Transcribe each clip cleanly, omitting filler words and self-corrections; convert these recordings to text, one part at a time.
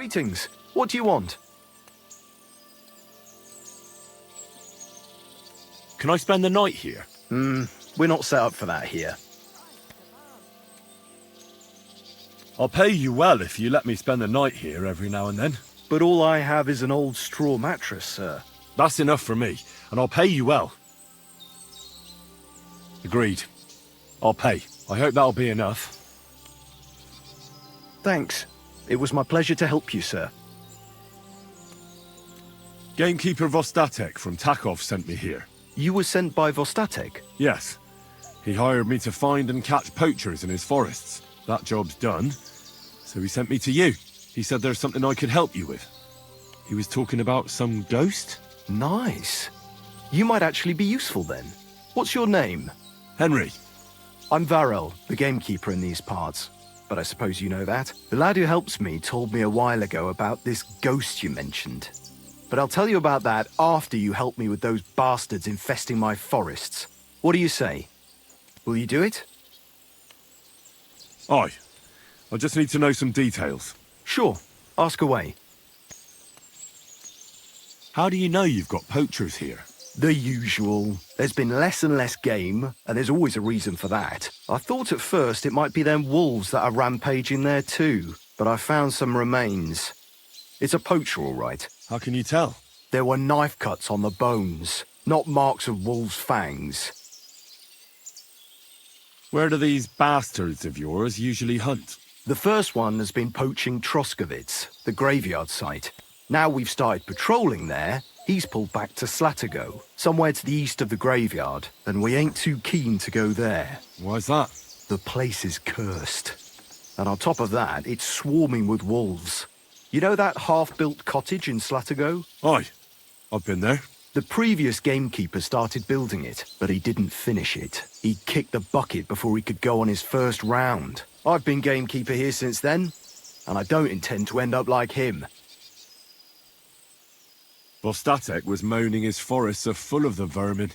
Greetings. What do you want? Can I spend the night here? We're not set up for that here. I'll pay you well if you let me spend the night here every now and then. But all I have is an old straw mattress, sir. That's enough for me, and I'll pay you well. Agreed. I'll pay. I hope that'll be enough. Thanks. It was my pleasure to help you, sir. Gamekeeper Vostatek from Takov sent me here. You were sent by Vostatek? Yes. He hired me to find and catch poachers in his forests. That job's done, so he sent me to you. He said there's something I could help you with. He was talking about some ghost? Nice. You might actually be useful then. What's your name? Henry. I'm Varel, the gamekeeper in these parts. But I suppose you know that. The lad who helps me told me a while ago about this ghost you mentioned. But I'll tell you about that after you help me with those bastards infesting my forests. What do you say? Will you do it? Aye. I just need to know some details. Sure. Ask away. How do you know you've got poachers here? The usual. There's been less and less game, and there's always a reason for that. I thought at first it might be them wolves that are rampaging there too, but I found some remains. It's a poacher, all right. How can you tell? There were knife cuts on the bones, not marks of wolves' fangs. Where do these bastards of yours usually hunt? The first one has been poaching Troskovitz, the graveyard site. Now we've started patrolling there, he's pulled back to Slatigo, somewhere to the east of the graveyard, and we ain't too keen to go there. Why's that? The place is cursed. And on top of that, it's swarming with wolves. You know that half-built cottage in Slatigo? Aye. I've been there. The previous gamekeeper started building it, but he didn't finish it. He kicked the bucket before he could go on his first round. I've been gamekeeper here since then, and I don't intend to end up like him. Vostatek was moaning his forests are full of the vermin,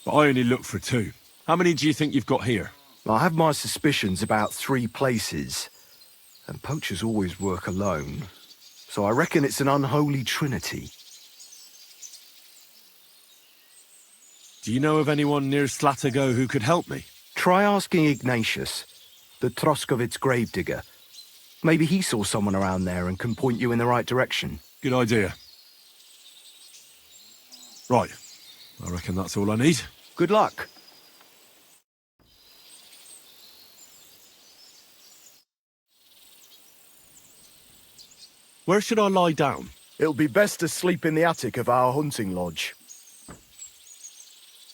but I only looked for 2. How many do you think you've got here? I have my suspicions about 3 places, and poachers always work alone, so I reckon it's an unholy trinity. Do you know of anyone near Slatigo who could help me? Try asking Ignatius, the Troskovitz gravedigger. Maybe he saw someone around there and can point you in the right direction. Good idea. Right. I reckon that's all I need. Good luck. Where should I lie down? It'll be best to sleep in the attic of our hunting lodge.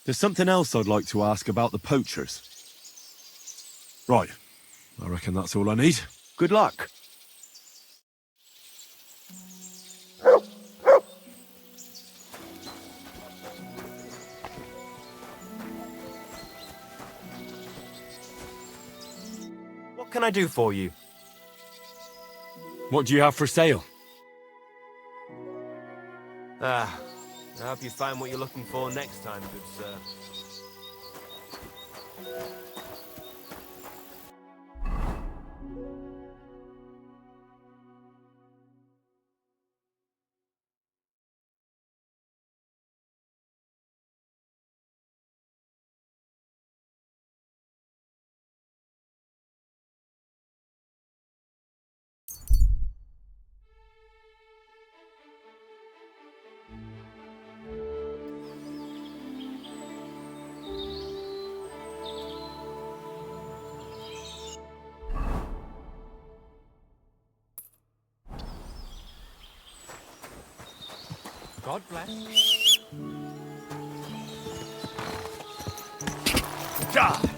There's something else I'd like to ask about the poachers. Right. I reckon that's all I need. Good luck. What can I do for you? What do you have for sale? I hope you find what you're looking for next time, good sir. God bless. God!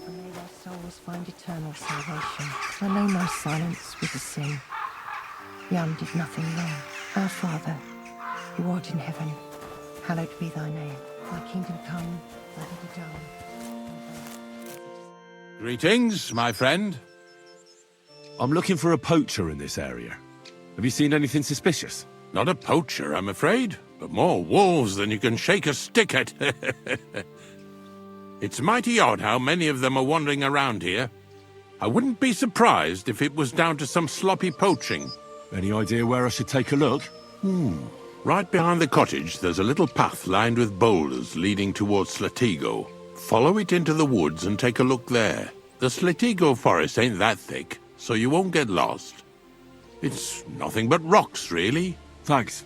And may their souls find eternal salvation. I know no silence with the sin. Jan did nothing wrong. Our Father, who art in heaven, hallowed be thy name. Thy kingdom come, thy will be done. Greetings, my friend. I'm looking for a poacher in this area. Have you seen anything suspicious? Not a poacher, I'm afraid, but more wolves than you can shake a stick at. It's mighty odd how many of them are wandering around here. I wouldn't be surprised if it was down to some sloppy poaching. Any idea where I should take a look? Right behind the cottage, there's a little path lined with boulders leading towards Slatigo. Follow it into the woods and take a look there. The Slatigo forest ain't that thick, so you won't get lost. It's nothing but rocks, really. Thanks.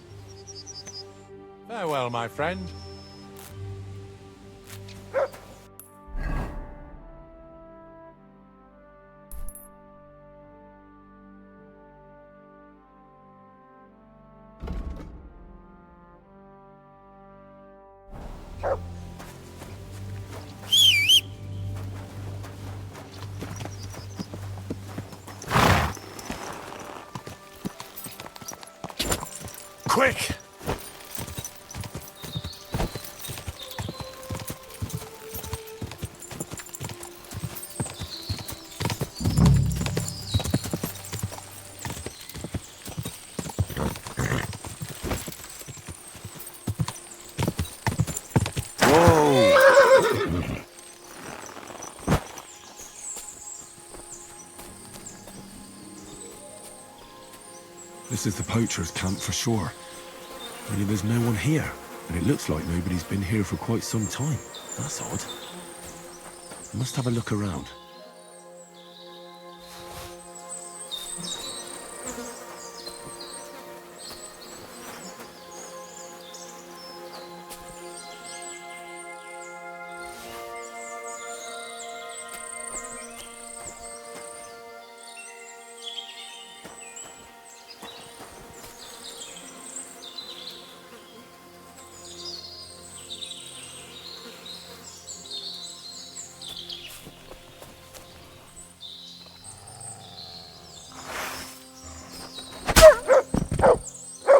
Farewell, my friend. Quick! This is the poachers' camp for sure. Only there's no one here, and it looks like nobody's been here for quite some time. That's odd. I must have a look around.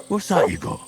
What's that you got?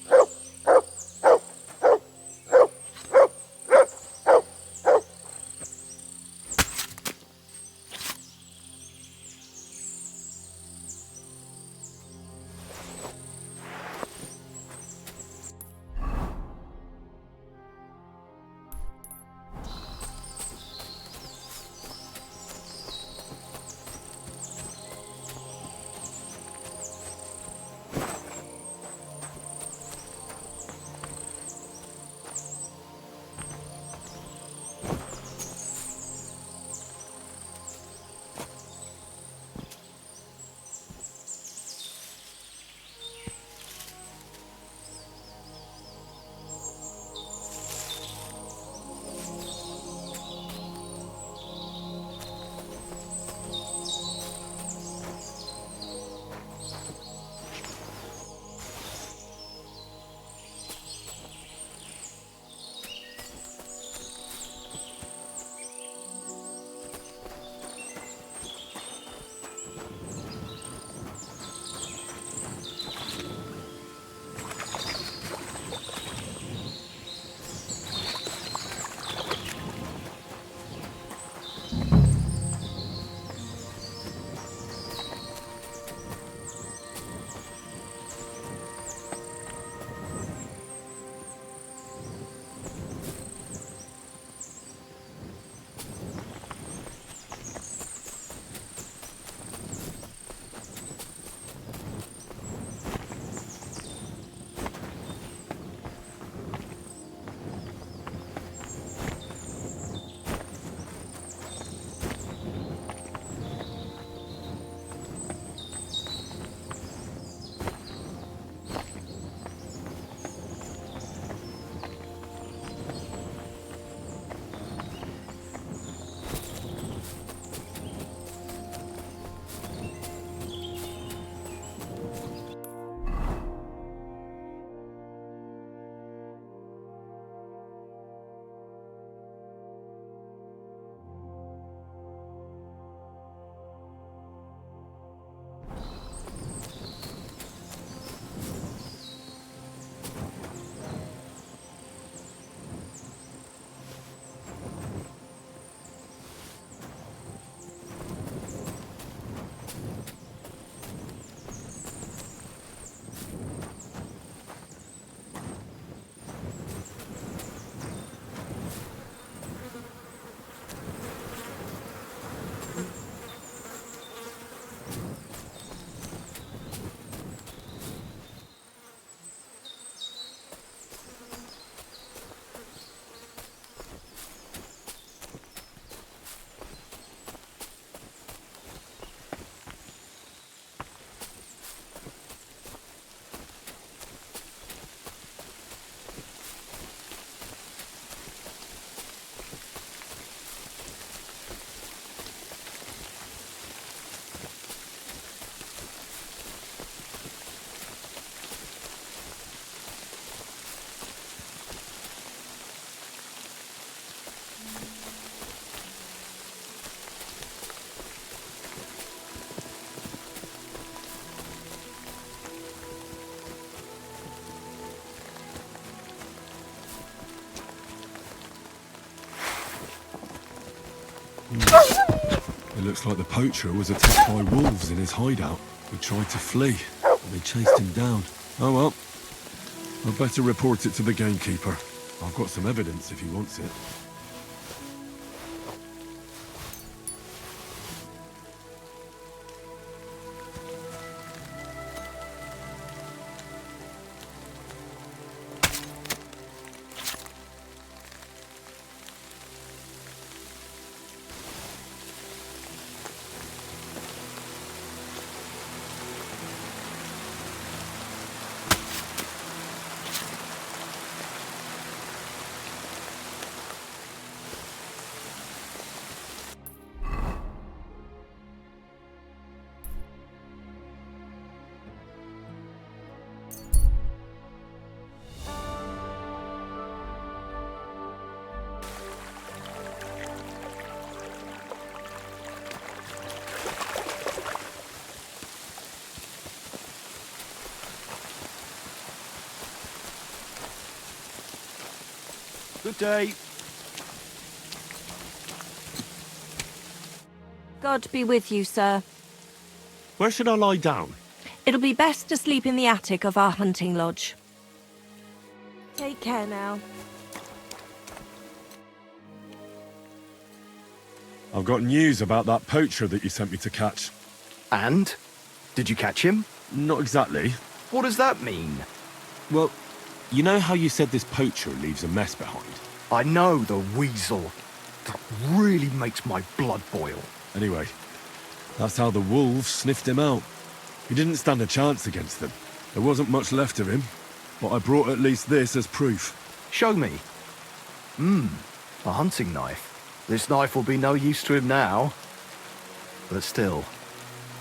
It looks like the poacher was attacked by wolves in his hideout. He tried to flee, but they chased him down. Oh well. I'd better report it to the gamekeeper. I've got some evidence if he wants it. Good day. God be with you, sir. Where should I lie down? It'll be best to sleep in the attic of our hunting lodge. Take care now. I've got news about that poacher that you sent me to catch. And? Did you catch him? Not exactly. What does that mean? Well, you know how you said this poacher leaves a mess behind? I know, the weasel. That really makes my blood boil. Anyway, that's how the wolves sniffed him out. He didn't stand a chance against them. There wasn't much left of him, but I brought at least this as proof. Show me. A hunting knife. This knife will be no use to him now. But still,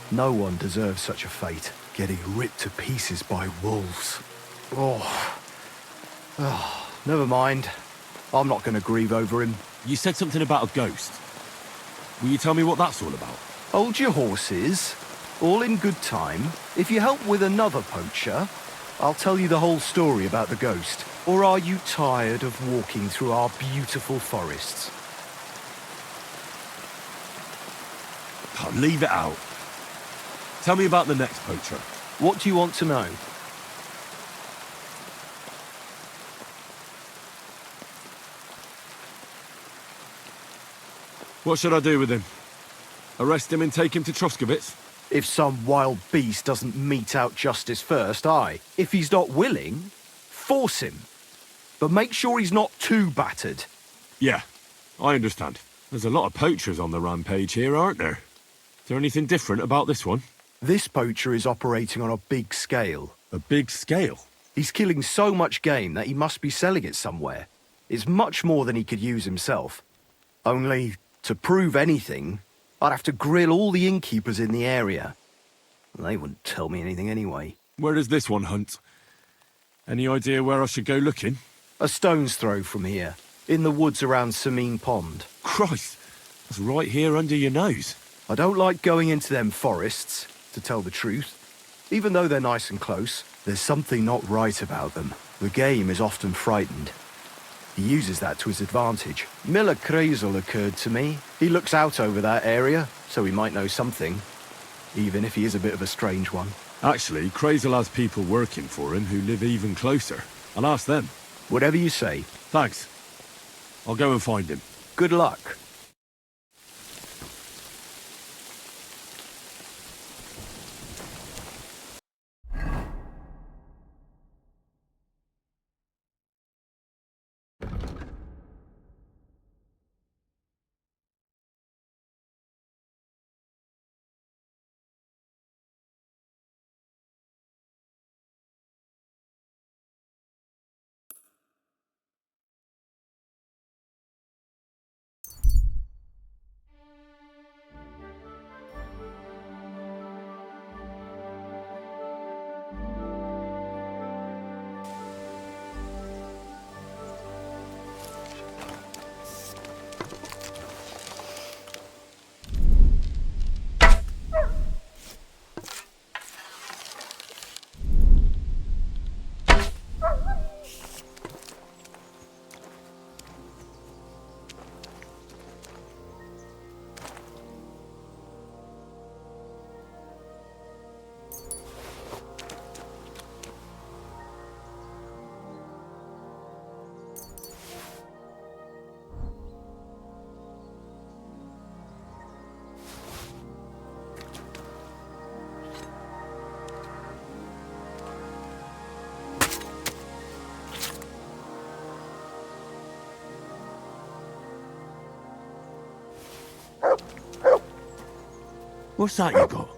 no one deserves such a fate. Getting ripped to pieces by wolves. Never mind. I'm not going to grieve over him. You said something about a ghost. Will you tell me what that's all about? Hold your horses. All in good time. If you help with another poacher, I'll tell you the whole story about the ghost. Or are you tired of walking through our beautiful forests? Oh, leave it out. Tell me about the next poacher. What do you want to know? What should I do with him? Arrest him and take him to Troskovitz? If some wild beast doesn't mete out justice first, aye. If he's not willing, force him. But make sure he's not too battered. Yeah, I understand. There's a lot of poachers on the rampage here, aren't there? Is there anything different about this one? This poacher is operating on a big scale. A big scale? He's killing so much game that he must be selling it somewhere. It's much more than he could use himself. Only, to prove anything, I'd have to grill all the innkeepers in the area. They wouldn't tell me anything anyway. Where does this one hunt? Any idea where I should go looking? A stone's throw from here, in the woods around Samine Pond. Christ, that's right here under your nose. I don't like going into them forests, to tell the truth. Even though they're nice and close, there's something not right about them. The game is often frightened. He uses that to his advantage. Miller Kreisel occurred to me. He looks out over that area, so he might know something. Even if he is a bit of a strange one. Actually, Kreisel has people working for him who live even closer. I'll ask them. Whatever you say. Thanks. I'll go and find him. Good luck. What's that you got?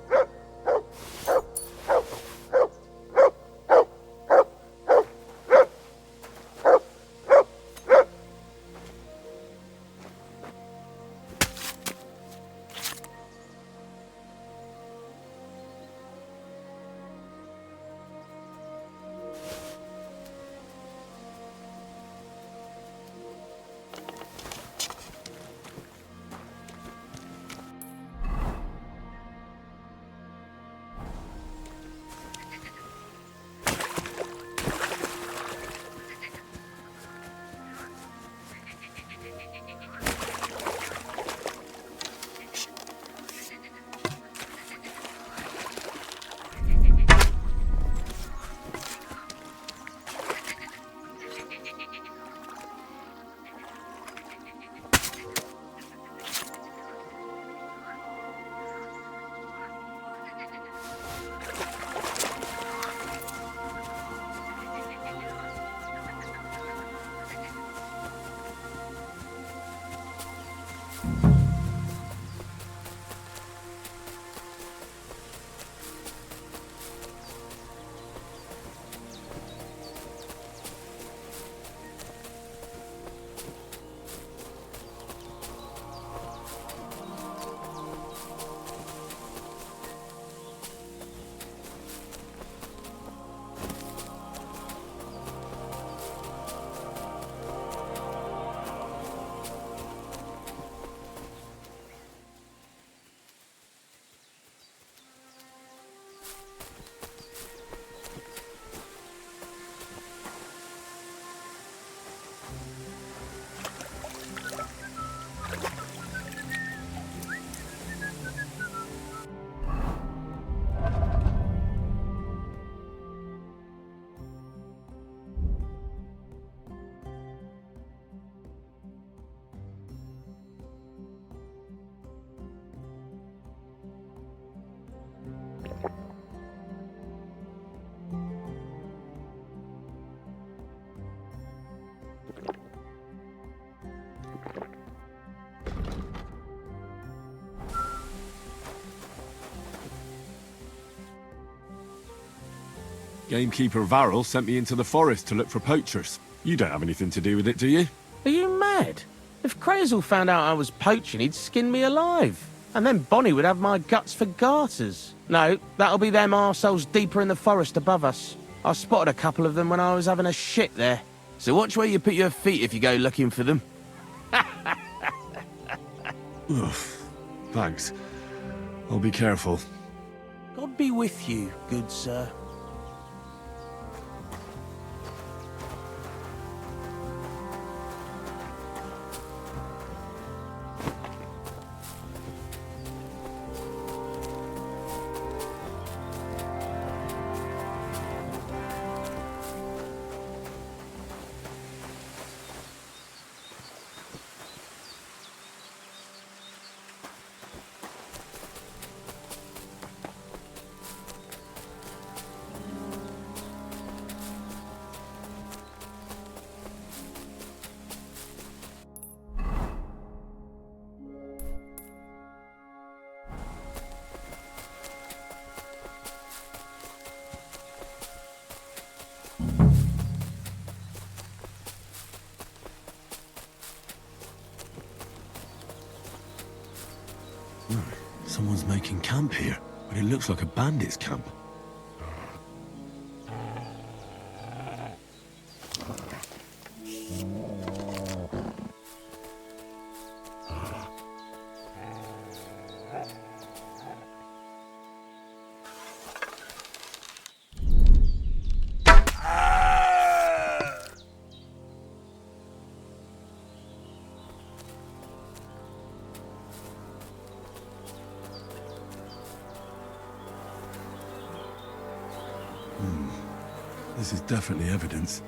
Gamekeeper Varrel sent me into the forest to look for poachers. You don't have anything to do with it, do you? Are you mad? If Crazel found out I was poaching, he'd skin me alive. And then Bonnie would have my guts for garters. No, that'll be them arseholes deeper in the forest above us. I spotted a couple of them when I was having a shit there. So watch where you put your feet if you go looking for them. Thanks. I'll be careful. God be with you, good sir. Someone's making camp here, but it looks like a bandit's camp. This is definitely evidence.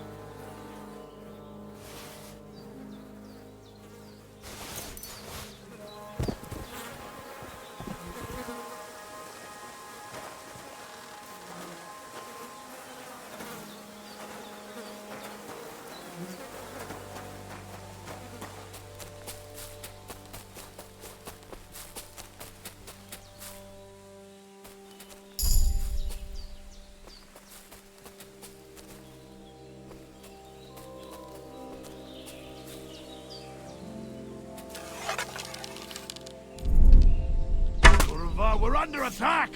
we're under attack!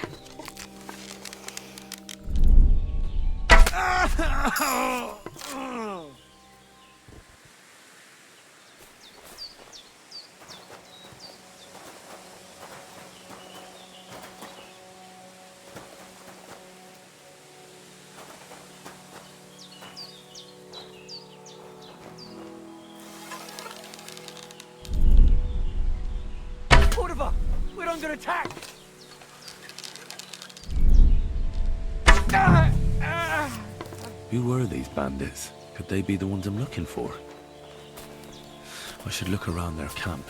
Cordoba! We're under attack! Who were these bandits? Could they be the ones I'm looking for? I should look around their camp.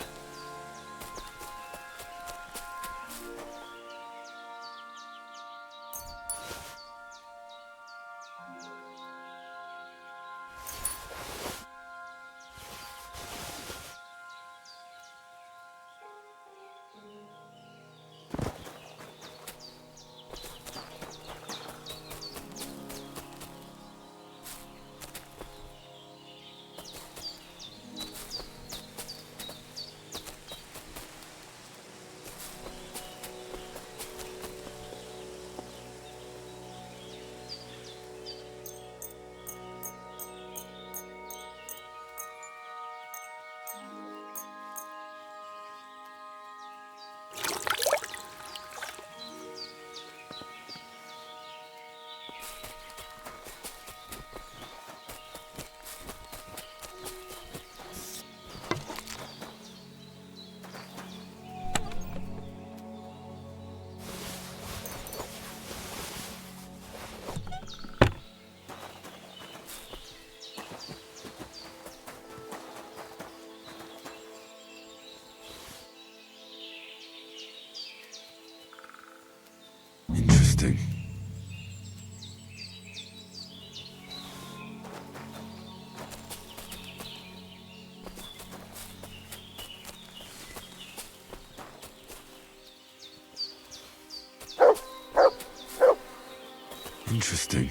Interesting. Interesting.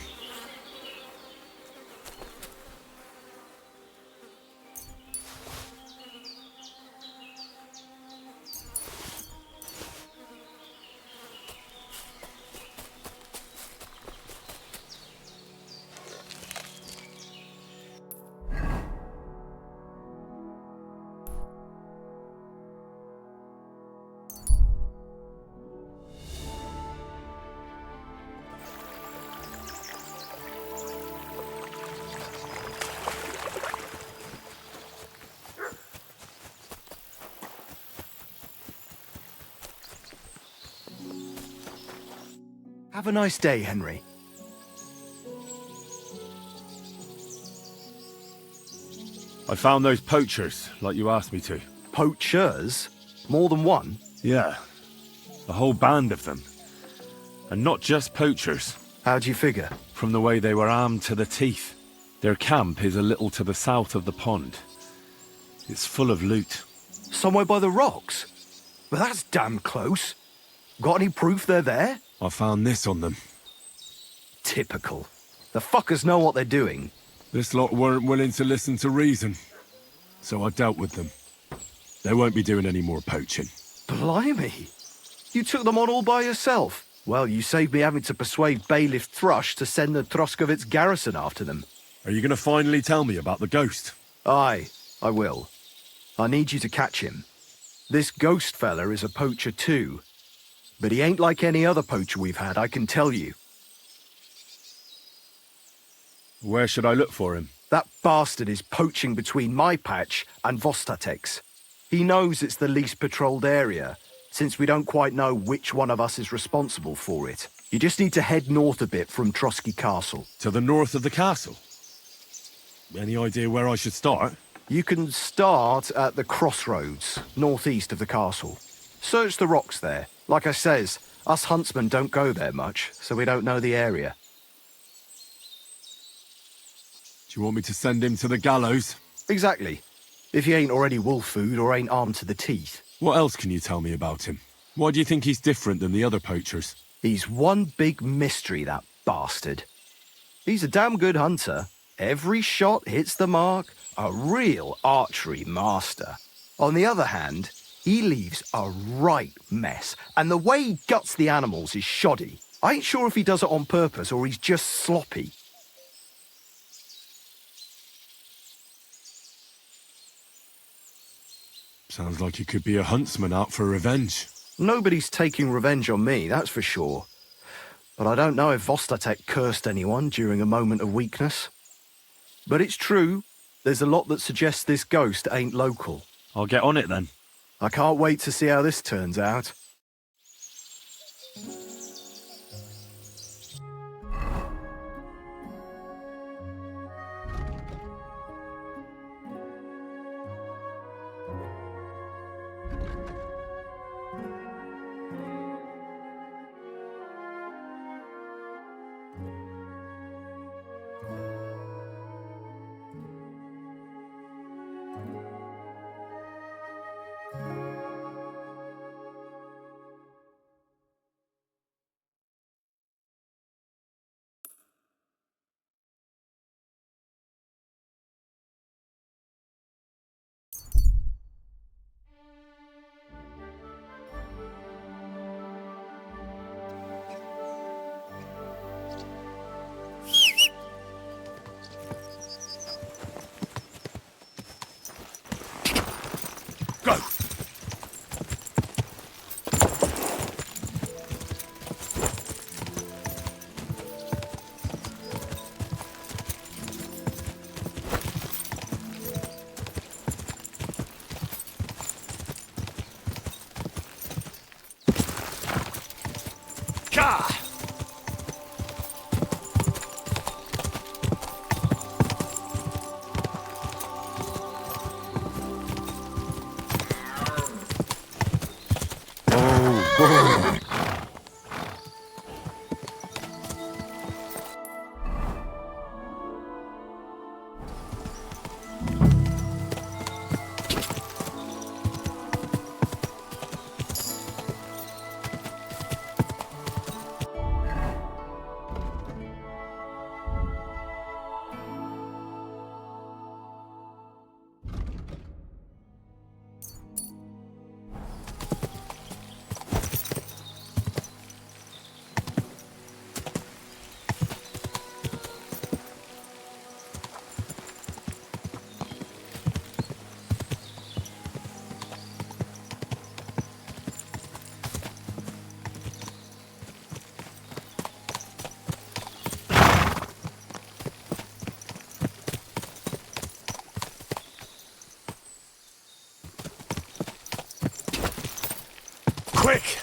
Have a nice day, Henry. I found those poachers, like you asked me to. Poachers? More than one? Yeah. A whole band of them. And not just poachers. How'd you figure? From the way they were armed to the teeth. Their camp is a little to the south of the pond. It's full of loot. Somewhere by the rocks? Well, that's damn close. Got any proof they're there? I found this on them. Typical. The fuckers know what they're doing. This lot weren't willing to listen to reason. So I dealt with them. They won't be doing any more poaching. Blimey. You took them on all by yourself. Well, you saved me having to persuade Bailiff Thrush to send the Troskovitz garrison after them. Are you going to finally tell me about the ghost? Aye, I will. I need you to catch him. This ghost fella is a poacher too. But he ain't like any other poacher we've had, I can tell you. Where should I look for him? That bastard is poaching between my patch and Vostatek's. He knows it's the least patrolled area, since we don't quite know which one of us is responsible for it. You just need to head north a bit from Trotsky Castle. To the north of the castle? Any idea where I should start? You can start at the crossroads, northeast of the castle. Search the rocks there. Like I says, us huntsmen don't go there much, so we don't know the area. Do you want me to send him to the gallows? Exactly. If he ain't already wolf food or ain't armed to the teeth. What else can you tell me about him? Why do you think he's different than the other poachers? He's one big mystery, that bastard. He's a damn good hunter. Every shot hits the mark. A real archery master. On the other hand, He leaves a right mess, and the way he guts the animals is shoddy. I ain't sure if he does it on purpose or he's just sloppy. Sounds like he could be a huntsman out for revenge. Nobody's taking revenge on me, that's for sure. But I don't know if Vostatek cursed anyone during a moment of weakness. But it's true, there's a lot that suggests this ghost ain't local. I'll get on it then. I can't wait to see how this turns out. Go! Quick!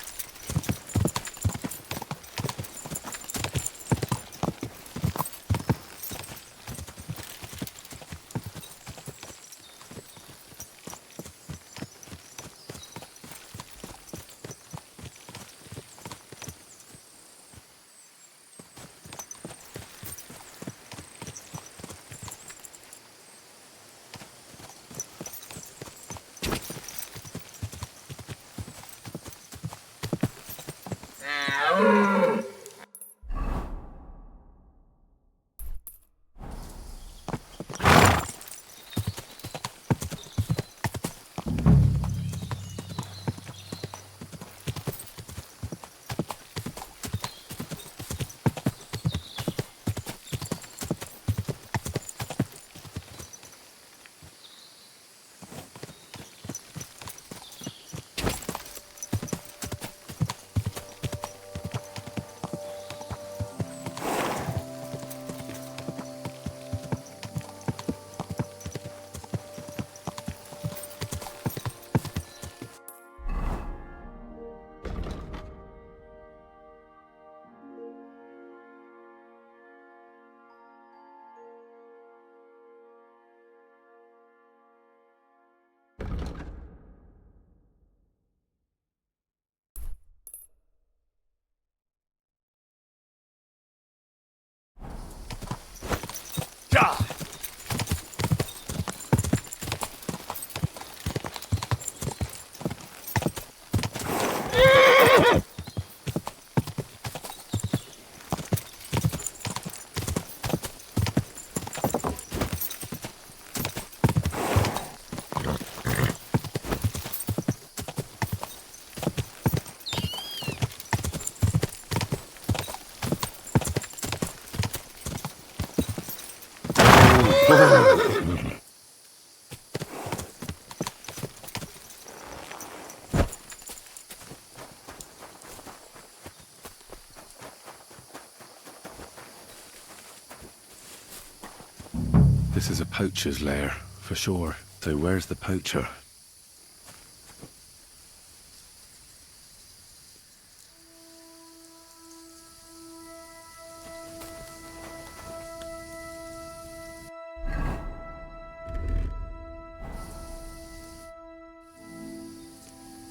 This is a poacher's lair, for sure. So where's the poacher?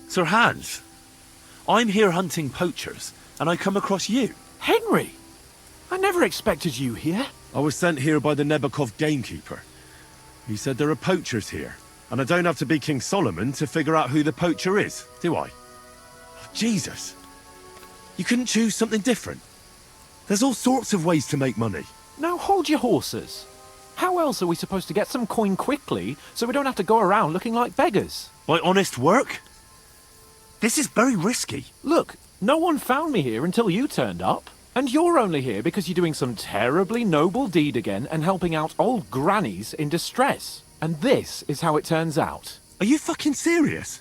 Sir Hans, I'm here hunting poachers, and I come across you. Henry! I never expected you here. I was sent here by the Nebakov gamekeeper. He said there are poachers here, and I don't have to be King Solomon to figure out who the poacher is, do I? Oh, Jesus! You couldn't choose something different? There's all sorts of ways to make money. Now hold your horses. How else are we supposed to get some coin quickly so we don't have to go around looking like beggars? By honest work? This is very risky. Look, no one found me here until you turned up. And you're only here because you're doing some terribly noble deed again and helping out old grannies in distress. And this is how it turns out. Are you fucking serious?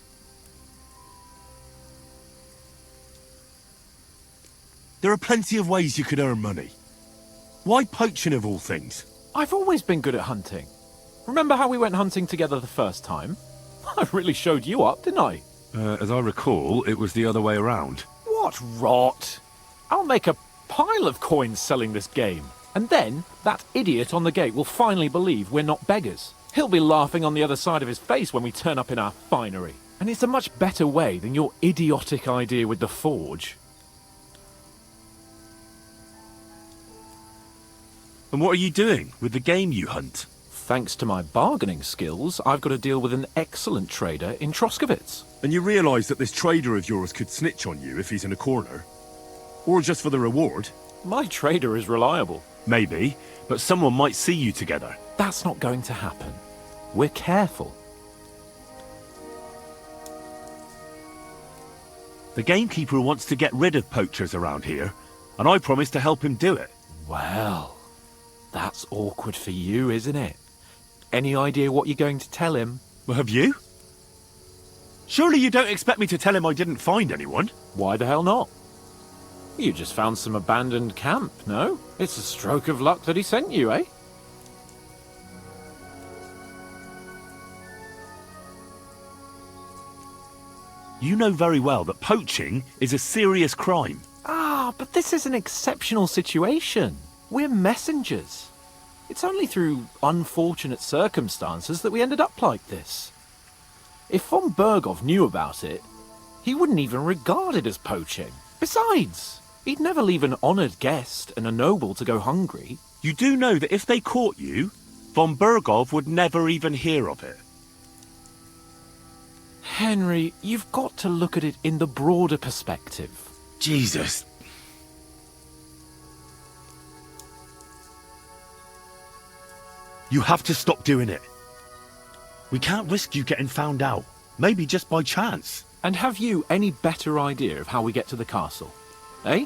There are plenty of ways you could earn money. Why poaching of all things? I've always been good at hunting. Remember how we went hunting together the first time? I really showed you up, didn't I? As I recall, it was the other way around. What rot! I'll make a pile of coins selling this game. And then, that idiot on the gate will finally believe we're not beggars. He'll be laughing on the other side of his face when we turn up in our finery. And it's a much better way than your idiotic idea with the forge. And what are you doing with the game you hunt? Thanks to my bargaining skills, I've got to deal with an excellent trader in Troskowitz. And you realise that this trader of yours could snitch on you if he's in a corner? Or just for the reward? My trader is reliable. Maybe, but someone might see you together. That's not going to happen. We're careful. The gamekeeper wants to get rid of poachers around here, and I promised to help him do it. Well, that's awkward for you, isn't it? Any idea what you're going to tell him? Well, have you? Surely you don't expect me to tell him I didn't find anyone? Why the hell not? You just found some abandoned camp, no? It's a stroke of luck that he sent you, eh? You know very well that poaching is a serious crime. Ah, but this is an exceptional situation. We're messengers. It's only through unfortunate circumstances that we ended up like this. If von Berghoff knew about it, he wouldn't even regard it as poaching. Besides, he'd never leave an honoured guest and a noble to go hungry. You do know that if they caught you, von Berghoff would never even hear of it. Henry, you've got to look at it in the broader perspective. Jesus. You have to stop doing it. We can't risk you getting found out. Maybe just by chance. And have you any better idea of how we get to the castle? Eh?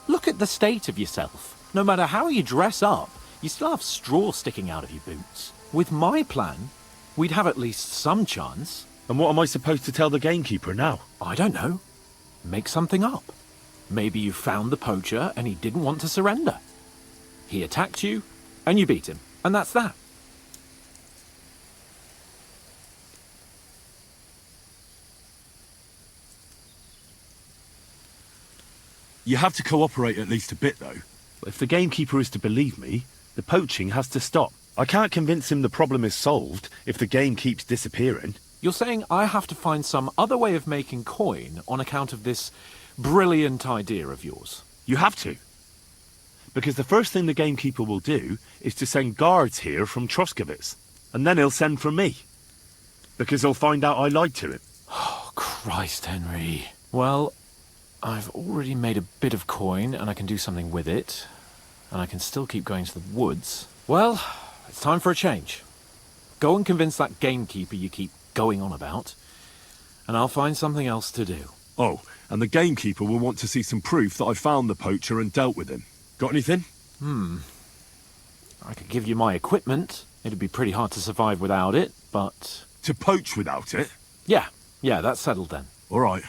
Look at the state of yourself. No matter how you dress up, you still have straw sticking out of your boots. With my plan, we'd have at least some chance. And what am I supposed to tell the gamekeeper now? I don't know. Make something up. Maybe you found the poacher and he didn't want to surrender. He attacked you, and you beat him. And that's that. You have to cooperate at least a bit, though. If the gamekeeper is to believe me, the poaching has to stop. I can't convince him the problem is solved if the game keeps disappearing. You're saying I have to find some other way of making coin on account of this brilliant idea of yours? You have to. Because the first thing the gamekeeper will do is to send guards here from Troskowitz. And then he'll send for me. Because he'll find out I lied to him. Oh, Christ, Henry. Well, I've already made a bit of coin and I can do something with it. And I can still keep going to the woods. Well, it's time for a change. Go and convince that gamekeeper you keep going on about. And I'll find something else to do. Oh, and the gamekeeper will want to see some proof that I found the poacher and dealt with him. Got anything? I could give you my equipment. It'd be pretty hard to survive without it, but... To poach without it? Yeah, that's settled then. All right.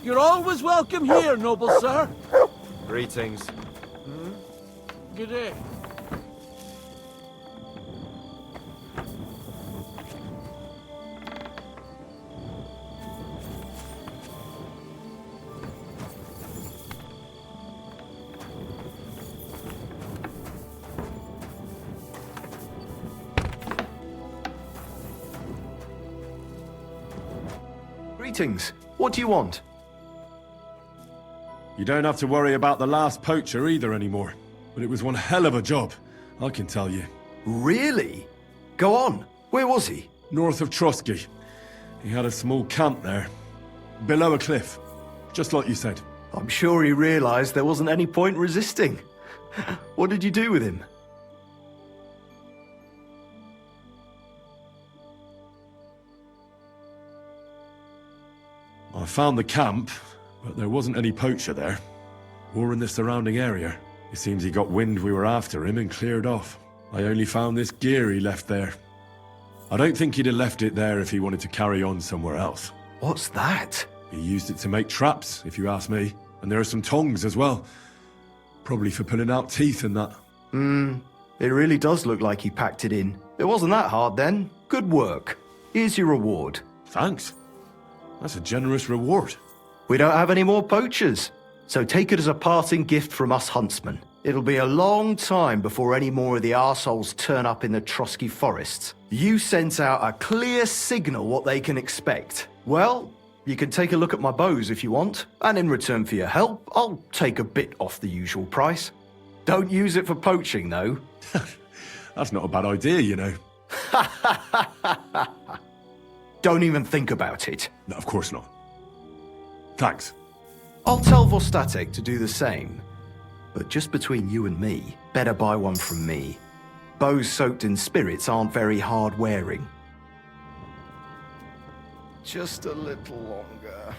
You're always welcome here, noble sir. Greetings. Good day. Greetings. What do you want? You don't have to worry about the last poacher either anymore. But it was one hell of a job, I can tell you. Really? Go on. Where was he? North of Trotsky. He had a small camp there. Below a cliff. Just like you said. I'm sure he realized there wasn't any point resisting. What did you do with him? I found the camp, but there wasn't any poacher there. Or in the surrounding area. It seems he got wind we were after him and cleared off. I only found this gear he left there. I don't think he'd have left it there if he wanted to carry on somewhere else. What's that? He used it to make traps, if you ask me. And there are some tongs as well. Probably for pulling out teeth and that. It really does look like he packed it in. It wasn't that hard then. Good work. Here's your reward. Thanks. That's a generous reward. We don't have any more poachers, so take it as a parting gift from us huntsmen. It'll be a long time before any more of the arseholes turn up in the Trotsky forests. You sent out a clear signal what they can expect. Well, you can take a look at my bows if you want, and in return for your help, I'll take a bit off the usual price. Don't use it for poaching, though. That's not a bad idea, you know. Don't even think about it. No, of course not. Thanks. I'll tell Vostatek to do the same. But just between you and me, better buy one from me. Bows soaked in spirits aren't very hard wearing. Just a little longer.